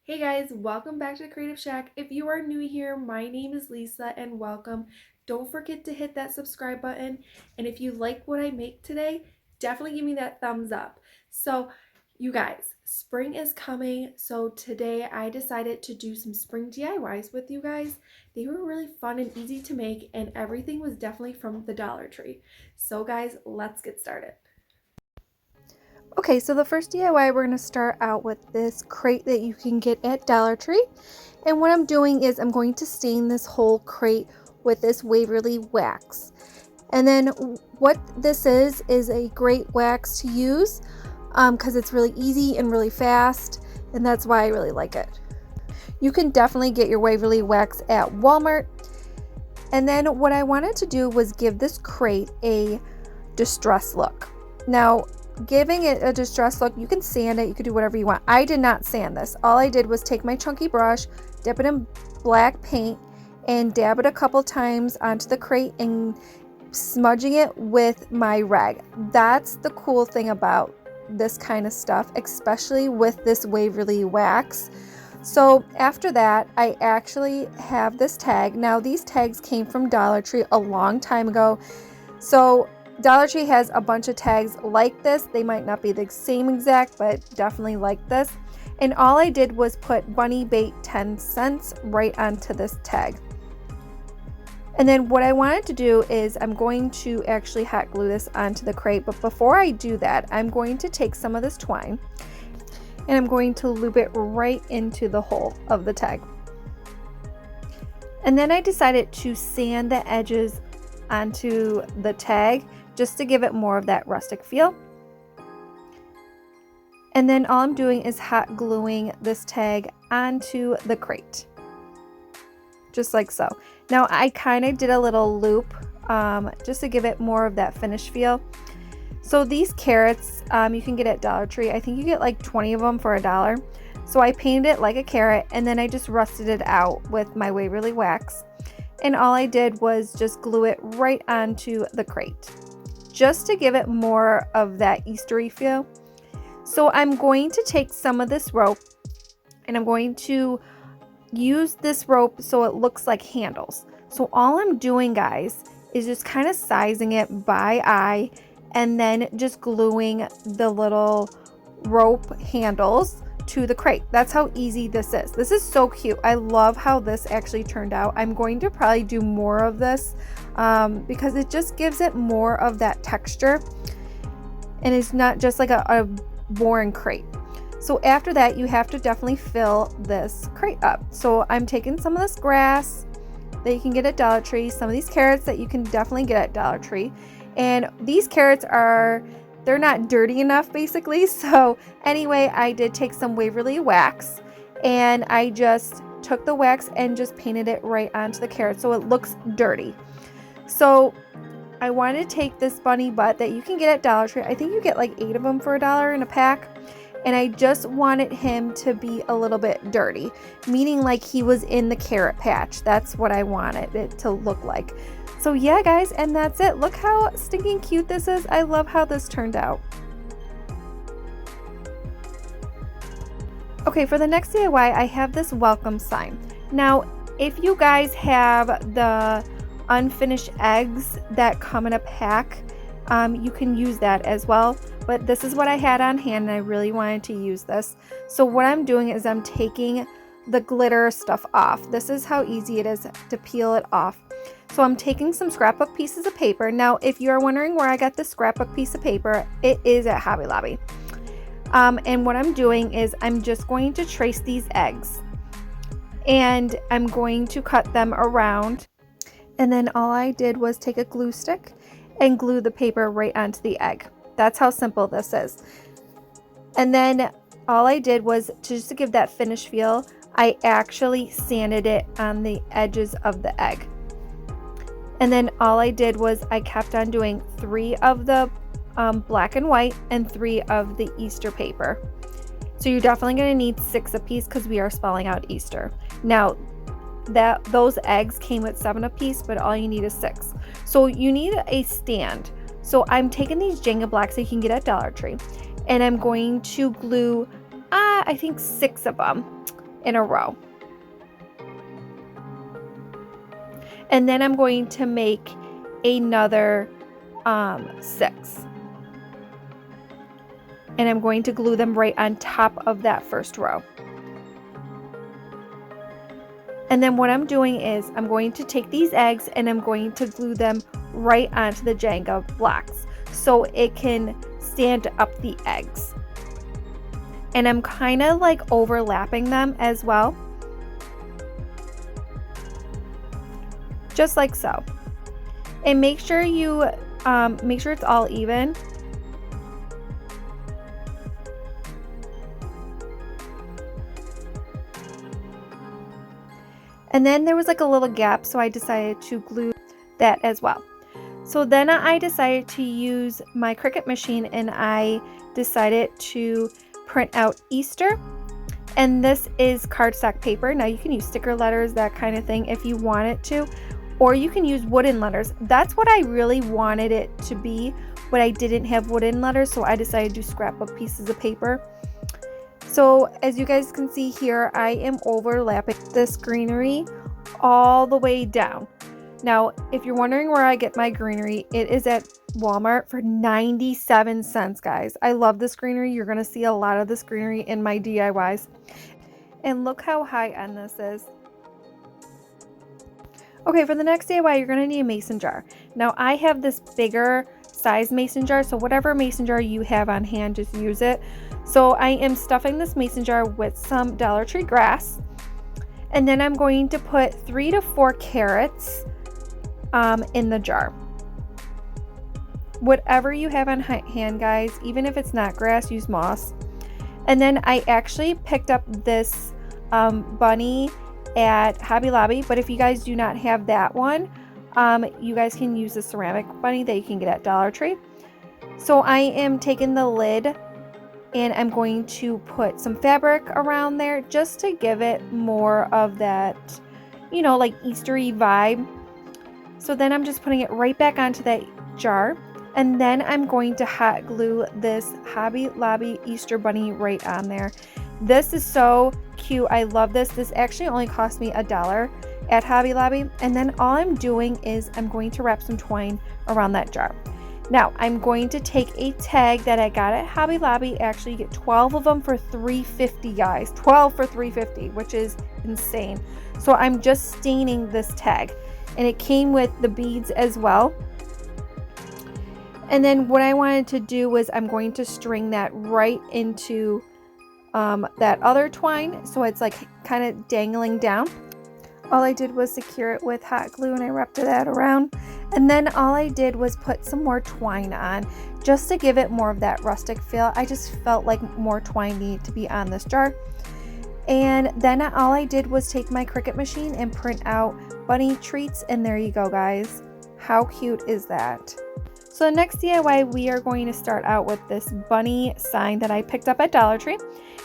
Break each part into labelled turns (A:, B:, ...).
A: Hey guys, welcome back to the Creative Shack. If you are new here, my name is Lisa and welcome. Don't forget to hit that subscribe button. And if you like what I make today, definitely give me that thumbs up. So you guys, spring is coming. So today I decided to do some spring DIYs with you guys. They were really fun and easy to make and everything was definitely from the Dollar Tree. So guys, let's get started. Okay, so the first DIY, we're going to start out with this crate that you can get at Dollar Tree. And what I'm doing is I'm going to stain this whole crate with this Waverly wax. And then what this is a great wax to use because it's really easy and really fast. And that's why I really like it. You can definitely get your Waverly wax at Walmart. And then what I wanted to do was give this crate a distress look. Now, giving it a distress look, you can sand it, you can do whatever you want. I did not sand this. All I did was take my chunky brush, dip it in black paint, and dab it a couple times onto the crate and smudging it with my rag. That's the cool thing about this kind of stuff, especially with this Waverly wax. So after that, I actually have this tag. Now these tags came from Dollar Tree a long time ago. So Dollar Tree has a bunch of tags like this. They might not be the same exact, but definitely like this. And all I did was put bunny bait 10 cents right onto this tag. And then what I wanted to do is I'm going to actually hot glue this onto the crate. But before I do that, I'm going to take some of this twine and I'm going to loop it right into the hole of the tag. And then I decided to sand the edges onto the tag just to give it more of that rustic feel. And then all I'm doing is hot gluing this tag onto the crate, just like so. Now I kind of did a little loop just to give it more of that finished feel. So these carrots you can get at Dollar Tree. I think you get like 20 of them for $1. So I painted it like a carrot and then I just rusted it out with my Waverly wax. And all I did was just glue it right onto the crate, just to give it more of that Eastery feel. So I'm going to take some of this rope and I'm going to use this rope so it looks like handles. So all I'm doing, guys, is just kind of sizing it by eye and then just gluing the little rope handles to the crate. That's how easy this is. This is so cute. I love how this actually turned out. I'm going to probably do more of this because it just gives it more of that texture and it's not just like a boring crate. So after that, you have to definitely fill this crate up. So I'm taking some of this grass that you can get at Dollar Tree, some of these carrots that you can definitely get at Dollar Tree, and these carrots they're not dirty enough basically. So anyway, I did take some Waverly wax and I just took the wax and just painted it right onto the carrot so it looks dirty. So I wanted to take this bunny butt that you can get at Dollar Tree. I think you get like 8 of them for $1 in a pack. And I just wanted him to be a little bit dirty, meaning like he was in the carrot patch. That's what I wanted it to look like. So yeah, guys, and that's it. Look how stinking cute this is. I love how this turned out. Okay, for the next DIY, I have this welcome sign. Now, if you guys have the unfinished eggs that come in a pack, you can use that as well. But this is what I had on hand and I really wanted to use this. So what I'm doing is I'm taking the glitter stuff off. This is how easy it is to peel it off. So I'm taking some scrapbook pieces of paper. Now, if you're wondering where I got this scrapbook piece of paper, it is at Hobby Lobby. And what I'm doing is I'm just going to trace these eggs and I'm going to cut them around. And then all I did was take a glue stick and glue the paper right onto the egg. That's how simple this is. And then all I did was just to give that finished feel, I actually sanded it on the edges of the egg. And then all I did was I kept on doing 3 of the black and white and 3 of the Easter paper. So you're definitely going to need 6 a piece because we are spelling out Easter. Now, those eggs came with 7 a piece, but all you need is 6. So you need a stand. So I'm taking these Jenga blocks that you can get at Dollar Tree and I'm going to glue I think 6 of them in a row. And then I'm going to make another 6. And I'm going to glue them right on top of that first row. And then what I'm doing is I'm going to take these eggs and I'm going to glue them right onto the Jenga blocks so it can stand up the eggs. And I'm kind of like overlapping them as well. Just like so. And make sure you make sure it's all even. And then there was like a little gap, so I decided to glue that as well. So then I decided to use my Cricut machine and I decided to print out Easter. And this is cardstock paper. Now you can use sticker letters, that kind of thing if you wanted to, or you can use wooden letters. That's what I really wanted it to be, but I didn't have wooden letters, so I decided to do scrapbook pieces of paper. So as you guys can see here, I am overlapping this greenery all the way down. Now, if you're wondering where I get my greenery, it is at Walmart for 97 cents, guys. I love this greenery. You're going to see a lot of this greenery in my DIYs. And look how high end this is. Okay, for the next DIY, you're going to need a mason jar. Now, I have this bigger size mason jar, so whatever mason jar you have on hand, just use it. So I am stuffing this mason jar with some Dollar Tree grass, and then I'm going to put 3 to 4 carrots in the jar. Whatever you have on hand, guys, even if it's not grass, use moss. And then I actually picked up this bunny at Hobby Lobby, but if you guys do not have that one, you guys can use the ceramic bunny that you can get at Dollar Tree. So I am taking the lid and I'm going to put some fabric around there just to give it more of that, you know, like Eastery vibe. So then I'm just putting it right back onto that jar, and then I'm going to hot glue this Hobby Lobby Easter bunny right on there. This is so cute. I love this. This actually only cost me $1 at Hobby Lobby. And then all I'm doing is I'm going to wrap some twine around that jar. Now I'm going to take a tag that I got at Hobby Lobby. Actually, you get 12 of them for $3.50, guys. 12 for $3.50, which is insane. So I'm just staining this tag, and it came with the beads as well. And then what I wanted to do was I'm going to string that right into that other twine, so it's like kind of dangling down. All I did was secure it with hot glue, and I wrapped that around. And then all I did was put some more twine on just to give it more of that rustic feel. I just felt like more twine needed to be on this jar. And then all I did was take my Cricut machine and print out bunny treats, and there you go, guys. How cute is that? So the next DIY, we are going to start out with this bunny sign that I picked up at Dollar Tree.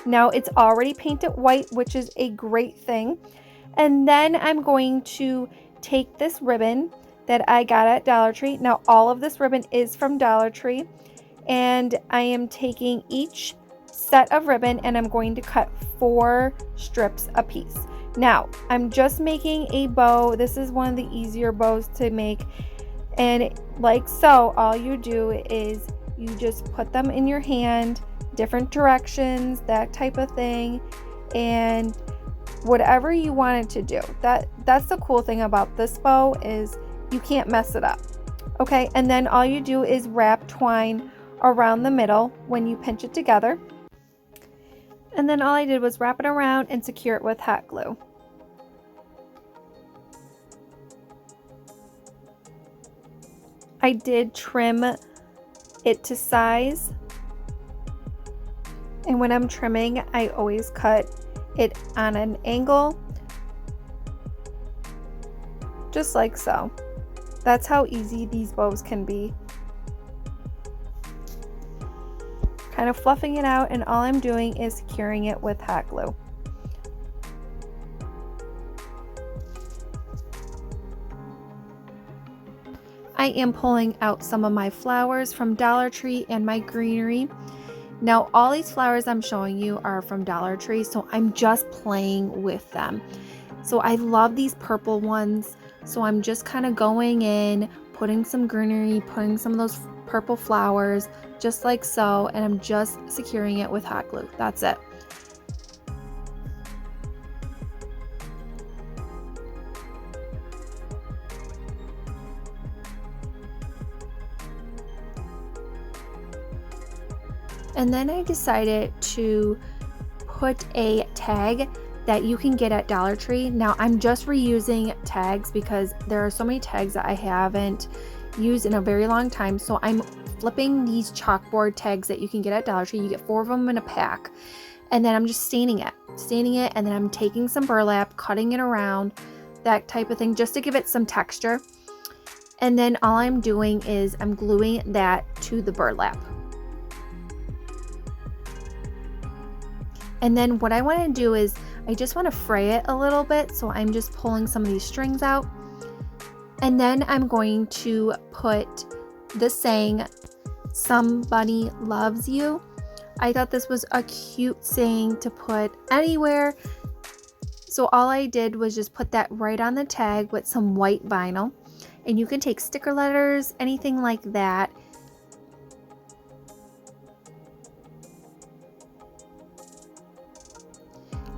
A: Now it's already painted white, which is a great thing. And then I'm going to take this ribbon that I got at Dollar Tree. Now all of this ribbon is from Dollar Tree, and I am taking each set of ribbon and I'm going to cut 4 strips a piece. Now I'm just making a bow. This is one of the easier bows to make, and like so, all you do is you just put them in your hand, different directions, that type of thing, and whatever you wanted to do. That's the cool thing about this bow, is you can't mess it up. Okay, and then all you do is wrap twine around the middle when you pinch it together. And then all I did was wrap it around and secure it with hot glue. I did trim it to size, and when I'm trimming, I always cut it on an angle, just like so. That's how easy these bows can be. Kind of fluffing it out, and all I'm doing is securing it with hot glue. I am pulling out some of my flowers from Dollar Tree and my greenery. Now all these flowers I'm showing you are from Dollar Tree, so I'm just playing with them. So I love these purple ones, so I'm just kind of going in, putting some greenery, putting some of those purple flowers, just like so, and I'm just securing it with hot glue. That's it. And then I decided to put a tag that you can get at Dollar Tree. Now I'm just reusing tags because there are so many tags that I haven't used in a very long time. So I'm flipping these chalkboard tags that you can get at Dollar Tree. You get 4 of them in a pack. And then I'm just staining it, and then I'm taking some burlap, cutting it around, that type of thing, just to give it some texture. And then all I'm doing is I'm gluing that to the burlap. And then what I want to do is I just want to fray it a little bit. So I'm just pulling some of these strings out. And then I'm going to put the saying, "Somebody loves you." I thought this was a cute saying to put anywhere. So all I did was just put that right on the tag with some white vinyl. And you can take sticker letters, anything like that.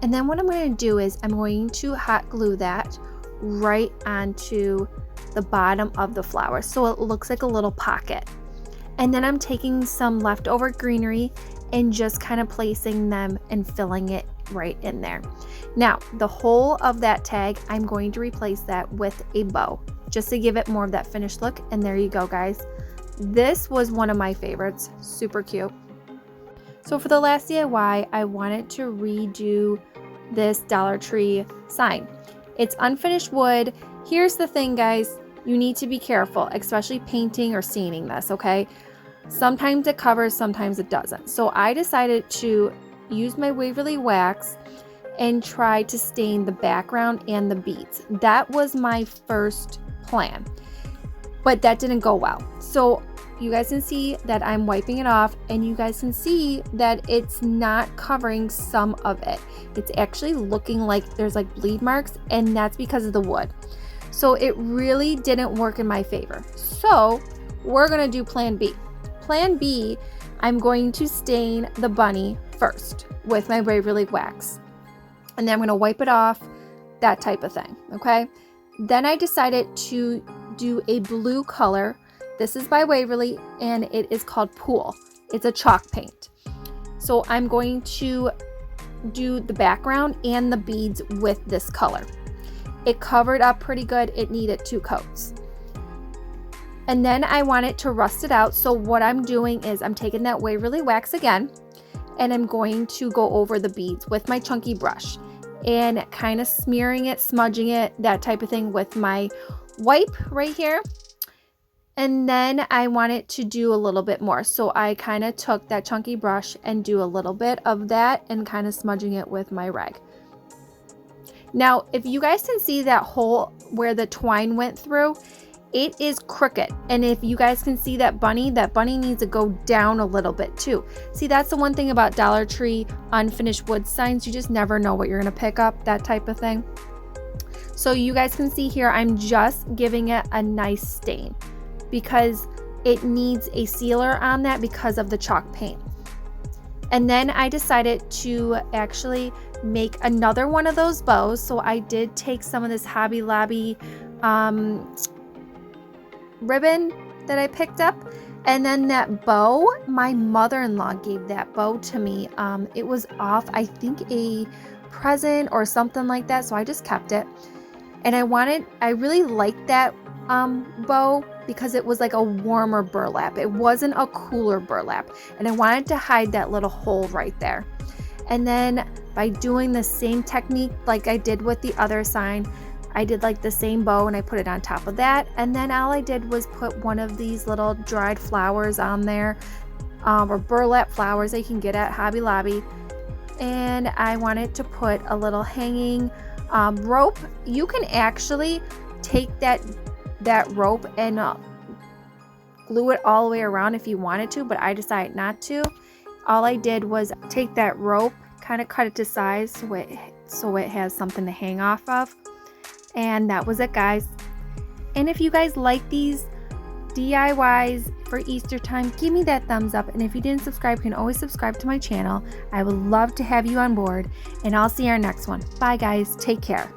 A: And then what I'm going to do is I'm going to hot glue that right onto the bottom of the flower so it looks like a little pocket. And then I'm taking some leftover greenery and just kind of placing them and filling it right in there. Now the whole of that tag, I'm going to replace that with a bow just to give it more of that finished look. And there you go, guys. This was one of my favorites. Super cute. So for the last DIY, I wanted to redo this Dollar Tree sign. It's unfinished wood. Here's the thing, guys. You need to be careful, especially painting or staining this, okay? Sometimes it covers, sometimes it doesn't. So I decided to use my Waverly wax and try to stain the background and the beads. That was my first plan, but that didn't go well. So you guys can see that I'm wiping it off, and you guys can see that it's not covering some of it. It's actually looking like there's like bleed marks, and that's because of the wood. So it really didn't work in my favor. So we're gonna do plan B. Plan B, I'm going to stain the bunny first with my Waverly wax, and then I'm gonna wipe it off, that type of thing, okay? Then I decided to do a blue color. This is by Waverly, and it is called Pool. It's a chalk paint. So I'm going to do the background and the beads with this color. It covered up pretty good. It needed 2 coats. And then I want it to rust it out. So what I'm doing is I'm taking that Waverly wax again, and I'm going to go over the beads with my chunky brush and kind of smearing it, smudging it, that type of thing with my wipe right here. And then I wanted to do a little bit more. So I kind of took that chunky brush and do a little bit of that and kind of smudging it with my rag. Now, if you guys can see that hole where the twine went through, it is Cricut. And if you guys can see that bunny needs to go down a little bit too. See, that's the one thing about Dollar Tree unfinished wood signs. You just never know what you're going to pick up, that type of thing. So you guys can see here, I'm just giving it a nice stain, because it needs a sealer on that because of the chalk paint. And then I decided to actually make another one of those bows. So I did take some of this Hobbylobby ribbon that I picked up, and then that bow, my mother-in-law gave that bow to me. It was off, I think, a present or something like that, so I just kept it. And I really liked that bow because it was like a warmer burlap. It wasn't a cooler burlap, and I wanted to hide that little hole right there. And then by doing the same technique like I did with the other sign, I did like the same bow and I put it on top of that, and then all I did was put one of these little dried flowers on there, or burlap flowers that you can get at Hobby Lobby. And I wanted to put a little hanging rope. You can actually take that rope and glue it all the way around if you wanted to, but I decided not to. All I did was take that rope, kind of cut it to size so it has something to hang off of. And that was it, guys. And if you guys like these DIYs for Easter time, give me that thumbs up. And if you didn't subscribe, you can always subscribe to my channel. I would love to have you on board. And I'll see you in our next one. Bye, guys. Take care.